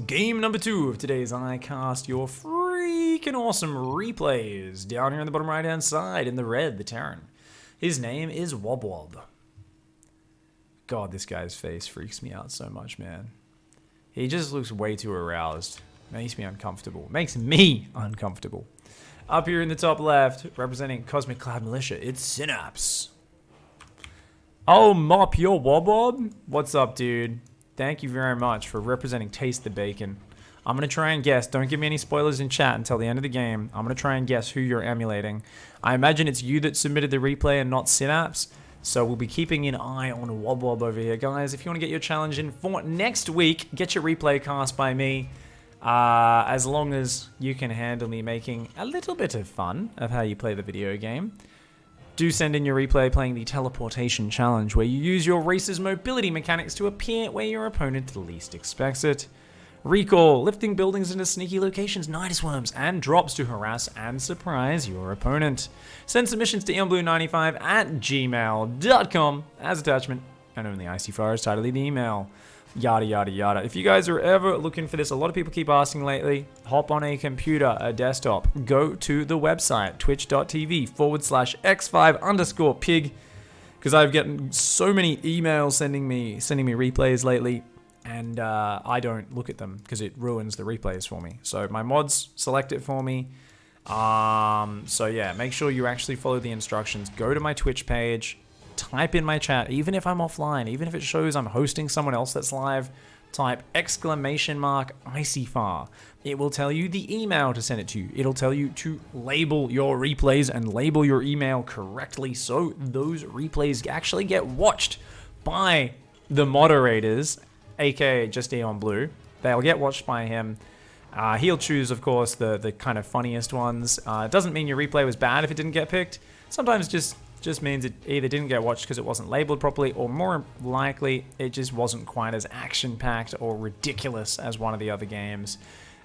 game number 2 of today's iCast, your freaking awesome replays. Down here on the bottom right hand side in the red, the Terran. His name is Wob Wob. God, this guy's face freaks me out so much, man. He just looks way too aroused. Makes me uncomfortable. Makes me uncomfortable. Up here in the top left, representing Cosmic Cloud Militia, it's Synapse. Oh, Mop, you're Wob Wob? What's up, dude? Thank you very much for representing Taste the Bacon. I'm going to try and guess. Don't give me any spoilers in chat until the end of the game. I'm going to try and guess who you're emulating. I imagine it's you that submitted the replay and not Synapse. So we'll be keeping an eye on Wob Wob over here. Guys, if you want to get your challenge in for next week, get your replay cast by me. As long as you can handle me making a little bit of fun of how you play the video game. Do send in your replay playing the teleportation challenge, where you use your racer's mobility mechanics to appear where your opponent least expects it. Recall, lifting buildings into sneaky locations, night swarms, and drops to harass and surprise your opponent. Send submissions to eonblue95@gmail.com as attachment, and only ICYFAR is titled the email. Yada, yada, yada. If you guys are ever looking for this, a lot of people keep asking lately, hop on a computer, a desktop, go to the website, twitch.tv/x5_pig, because I've gotten so many emails sending me replays lately, and I don't look at them because it ruins the replays for me. So my mods select it for me. So yeah, make sure you actually follow the instructions. Go to my Twitch page. Type in my chat, even if I'm offline, even if it shows I'm hosting someone else that's live, type !ICYFAR. It will tell you the email to send it to you. It'll tell you to label your replays and label your email correctly so those replays actually get watched by the moderators, aka just Eon Blue. They'll get watched by him. He'll choose, of course, the kind of funniest ones. It doesn't mean your replay was bad if it didn't get picked. Sometimes just means it either didn't get watched because it wasn't labeled properly, or more likely it just wasn't quite as action-packed or ridiculous as one of the other games.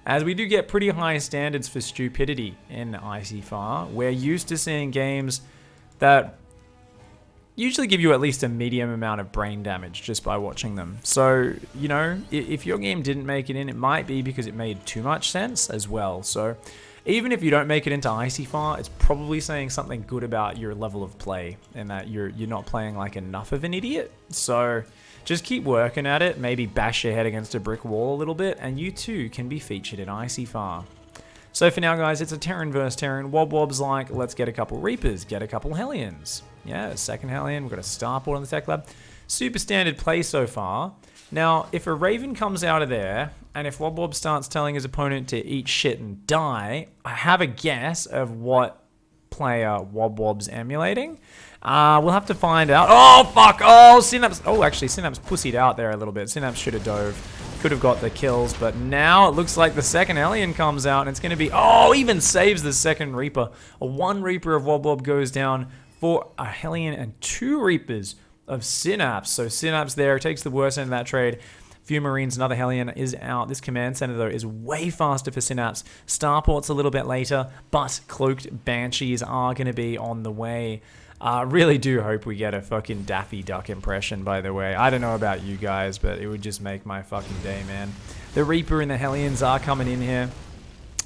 As we do get pretty high standards for stupidity in ICYFAR, we're used to seeing games that usually give you at least a medium amount of brain damage just by watching them. So, you know, if your game didn't make it in, it might be because it made too much sense as well. So even if you don't make it into ICYFAR, it's probably saying something good about your level of play and that you're not playing like enough of an idiot. So just keep working at it, maybe bash your head against a brick wall a little bit, and you too can be featured in ICYFAR. So for now, guys, it's a Terran versus Terran. Wob Wob's like, let's get a couple Reapers, get a couple Hellions. Yeah, second Hellion, we've got a Starport on the Tech Lab. Super standard play so far. Now, if a Raven comes out of there, and if Wob Wob starts telling his opponent to eat shit and die, I have a guess of what player Wob Wob's emulating. We'll have to find out. Oh, fuck! Oh, Synapse! Oh, actually, Synapse pussied out there a little bit. Synapse should have dove. Could have got the kills, but now it looks like the second Alien comes out, and it's going to be... Oh, even saves the second Reaper. One Reaper of Wob Wob goes down for a Hellion and 2 Reapers of Synapse. So Synapse there takes the worst end of that trade. Few Marines, another Hellion is out. This command center, though, is way faster for Synapse. Starport's a little bit later, but Cloaked Banshees are going to be on the way. Really do hope we get a fucking Daffy Duck impression, by the way. I don't know about you guys, but it would just make my fucking day, man. The Reaper and the Hellions are coming in here.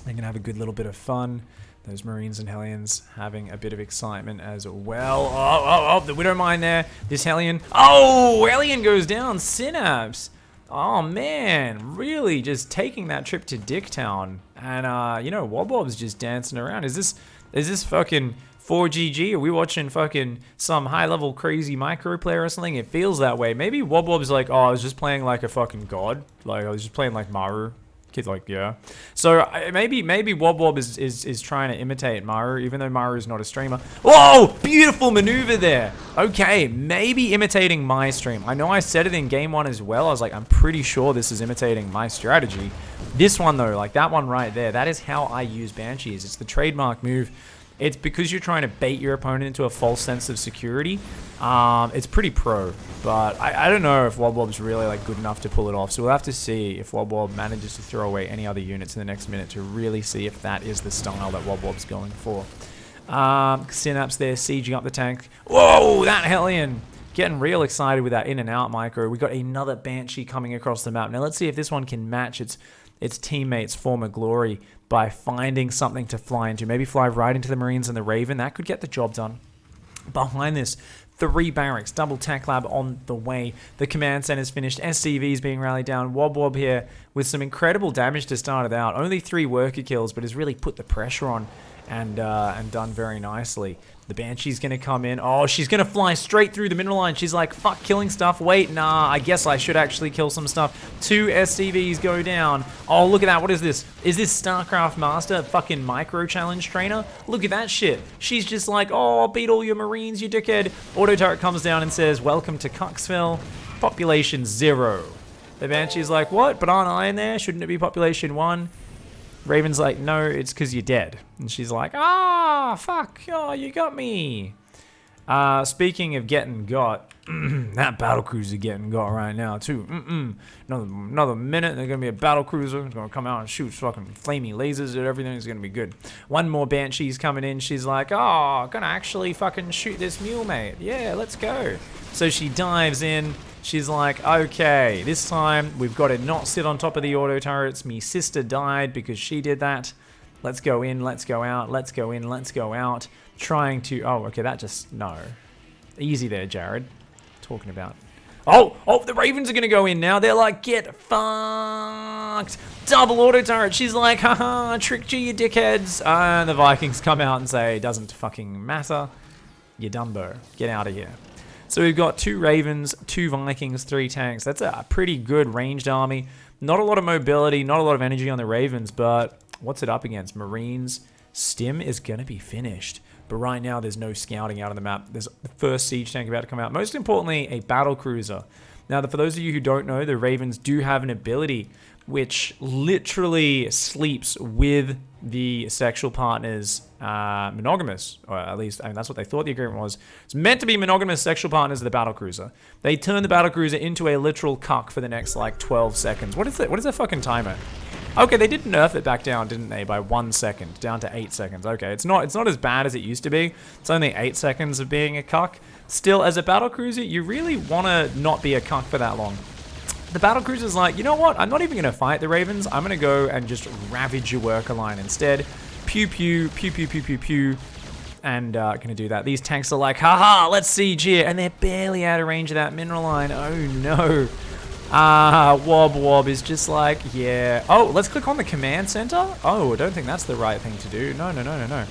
They're going to have a good little bit of fun. Those Marines and Hellions having a bit of excitement as well. Oh, the Widow Mine there. This Hellion. Oh, Hellion goes down. Synapse. Oh, man. Really just taking that trip to Dicktown. And, you know, Wob Wob's just dancing around. Is this fucking 4GG? Are we watching fucking some high-level crazy micro player or something? It feels that way. Maybe Wob Wob's like, oh, I was just playing like a fucking god. Like, I was just playing like Maru. Kid's like, yeah. So maybe Wob Wob is trying to imitate Maru, even though Maru is not a streamer. Whoa! Beautiful maneuver there. Okay, maybe imitating my stream. I know I said it in game 1 as well. I was like, I'm pretty sure this is imitating my strategy. This one, though, like that one right there, that is how I use Banshees. It's the trademark move. It's because you're trying to bait your opponent into a false sense of security. It's pretty pro, but I don't know if Wob Wob's really like good enough to pull it off. So we'll have to see if Wob Wob manages to throw away any other units in the next minute to really see if that is the style that Wob Wob's going for. Synapse there, sieging up the tank. Whoa, that Hellion! Getting real excited with that in and out micro. We got another Banshee coming across the map. Now let's see if this one can match its its teammates' former glory by finding something to fly into. Maybe fly right into the Marines and the Raven. That could get the job done. Behind this, 3 barracks, double tech lab on the way. The command center is finished. SCVs being rallied down. Wob here with some incredible damage to start it out. Only 3 worker kills, but has really put the pressure on and done very nicely. The Banshee's going to come in. Oh, she's going to fly straight through the mineral line. She's like, fuck killing stuff. Wait, nah, I guess I should actually kill some stuff. 2 SCVs go down. Oh, look at that. What is this? Is this StarCraft Master fucking micro challenge trainer? Look at that shit. She's just like, oh, I'll beat all your Marines, you dickhead. Auto turret comes down and says, welcome to Cuxville. Population 0. The Banshee's like, what? But aren't I in there? Shouldn't it be population 1? Raven's like, no, it's because you're dead. And she's like, ah, fuck, oh, you got me. Speaking of getting got, that battlecruiser getting got right now, too. Another minute, there's going to be a battlecruiser. It's going to come out and shoot fucking flamey lasers at everything. It's going to be good. One more Banshee's coming in. She's like, oh, gonna actually fucking shoot this mule, mate. Yeah, let's go. So she dives in. She's like, okay, this time we've got to not sit on top of the auto turrets. Me sister died because she did that. Let's go in, let's go out, let's go in, let's go out. Trying to, oh, okay, that just, no. Easy there, Jared. Talking about. Oh, the Ravens are going to go in now. They're like, get fucked. Double auto turret. She's like, haha, tricked you dickheads. And the Vikings come out and say, doesn't fucking matter. You Dumbo. Get out of here. So we've got 2 Ravens, 2 Vikings, 3 tanks. That's a pretty good ranged army. Not a lot of mobility, not a lot of energy on the Ravens, but what's it up against? Marines. Stim is going to be finished. But right now, there's no scouting out on the map. There's the first siege tank about to come out. Most importantly, a battle cruiser. Now, for those of you who don't know, the Ravens do have an ability which literally sleeps with the sexual partners monogamous, or at least, I mean, that's what they thought the agreement was. It's meant to be monogamous sexual partners of the battlecruiser. They turn the battlecruiser into a literal cuck for the next, like, 12 seconds. What is that fucking timer? Okay, they did nerf it back down, didn't they, by 1 second, down to 8 seconds. Okay, it's not as bad as it used to be. It's only 8 seconds of being a cuck. Still, as a battlecruiser, you really want to not be a cuck for that long. The battlecruiser's like, you know what? I'm not even going to fight the Ravens. I'm going to go and just ravage your worker line instead. Pew, pew, pew, pew, pew, pew, pew. And going to do that. These tanks are like, haha, let's siege here. And they're barely out of range of that mineral line. Oh, no. Wob is just like, yeah. Oh, let's click on the command center. Oh, I don't think that's the right thing to do. No.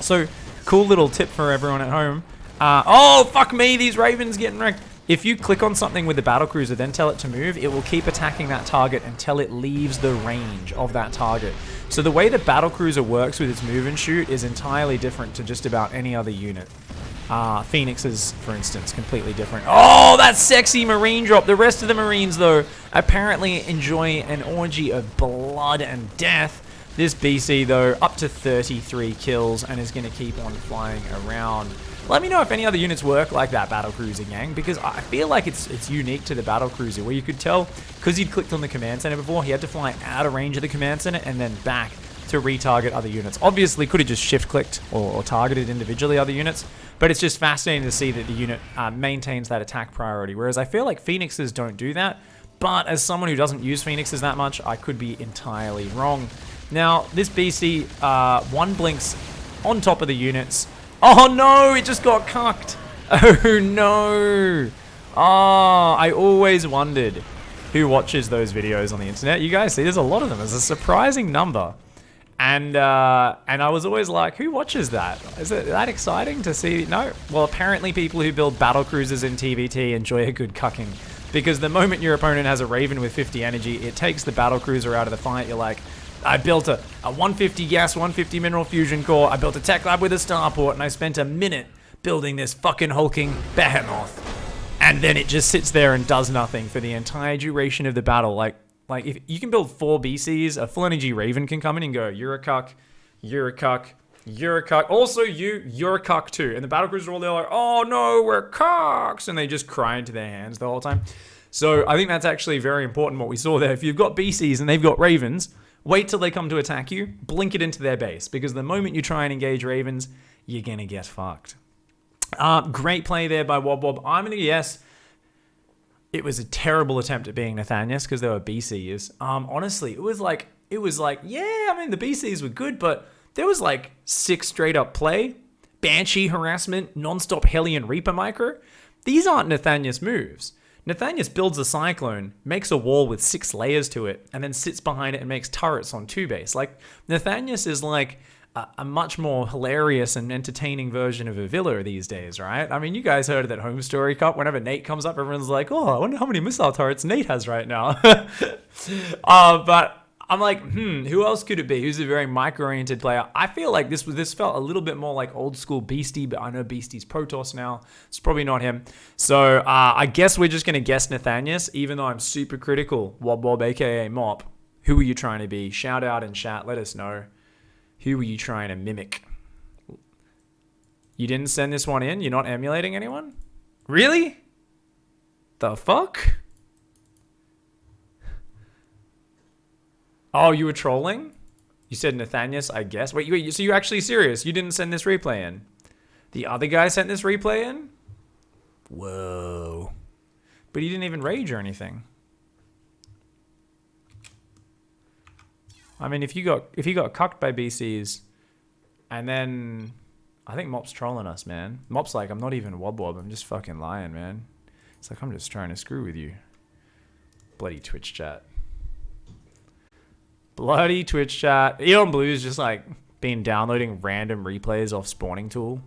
So, cool little tip for everyone at home. Oh, fuck me, these Ravens getting wrecked. If you click on something with the battlecruiser, then tell it to move, it will keep attacking that target until it leaves the range of that target. So the way the battlecruiser works with its move and shoot is entirely different to just about any other unit. Phoenix's, for instance, completely different. Oh, that sexy Marine drop. The rest of the Marines, though, apparently enjoy an orgy of blood and death. This BC, though, up to 33 kills and is going to keep on flying around. Let me know if any other units work like that battlecruiser, gang, because I feel like it's unique to the battlecruiser, where you could tell, because he'd clicked on the command center before, he had to fly out of range of the command center and then back to retarget other units. Obviously, could have just shift-clicked or targeted individually other units, but it's just fascinating to see that the unit maintains that attack priority, whereas I feel like Phoenixes don't do that, but as someone who doesn't use Phoenixes that much, I could be entirely wrong. Now, this BC, one blinks on top of the units. Oh no, it just got cucked. Oh no. Oh, I always wondered who watches those videos on the internet. You guys see, there's a lot of them. There's a surprising number. And I was always like, who watches that? Is it that exciting to see? No. Well, apparently people who build battle cruisers in TVT enjoy a good cucking. Because the moment your opponent has a Raven with 50 energy, it takes the battle cruiser out of the fight. You're like, I built a 150 gas, 150 mineral fusion core. I built a tech lab with a starport, and I spent a minute building this fucking hulking behemoth. And then it just sits there and does nothing for the entire duration of the battle. Like if you can build 4 BCs, a full energy Raven can come in and go, you're a cuck, you're a cuck, you're a cuck. Also, you're a cuck too. And the battlecruisers are all there like, oh no, we're cucks. And they just cry into their hands the whole time. So I think that's actually very important what we saw there. If you've got BCs and they've got Ravens, wait till they come to attack you, blink it into their base, because the moment you try and engage Ravens, you're going to get fucked. Great play there by Wob. I'm going to guess It was a terrible attempt at being Nathanius because they were BCs. Honestly, it was like, yeah, I mean, the BCs were good, but there was like 6 straight up play, Banshee harassment, non-stop Hellion Reaper micro. These aren't Nathanius moves. Nathanius builds a Cyclone, makes a wall with 6 layers to it, and then sits behind it and makes turrets on 2 base. Like, Nathanius is like a much more hilarious and entertaining version of a Villa these days, right? I mean, you guys heard of that Home Story Cup. Whenever Nate comes up, everyone's like, oh, I wonder how many missile turrets Nate has right now. But I'm like, who else could it be? Who's a very micro-oriented player? I feel like this felt a little bit more like old school Beastie, but I know Beastie's Protoss now. It's probably not him. So I guess we're just going to guess Nathanius, even though I'm super critical. Wob Wob, aka Mop. Who are you trying to be? Shout out in chat. Let us know. Who were you trying to mimic? You didn't send this one in? You're not emulating anyone? Really? The fuck? Oh, you were trolling? You said Nathanius, I guess. Wait, so you're actually serious? You didn't send this replay in? The other guy sent this replay in? Whoa. But he didn't even rage or anything. I mean, if he got cucked by BCs, and then I think Mop's trolling us, man. Mop's like, I'm not even Wob Wob, I'm just fucking lying, man. It's like, I'm just trying to screw with you. Bloody Twitch chat. Bloody Twitch chat. Eon Blue's just like been downloading random replays off Spawning Tool.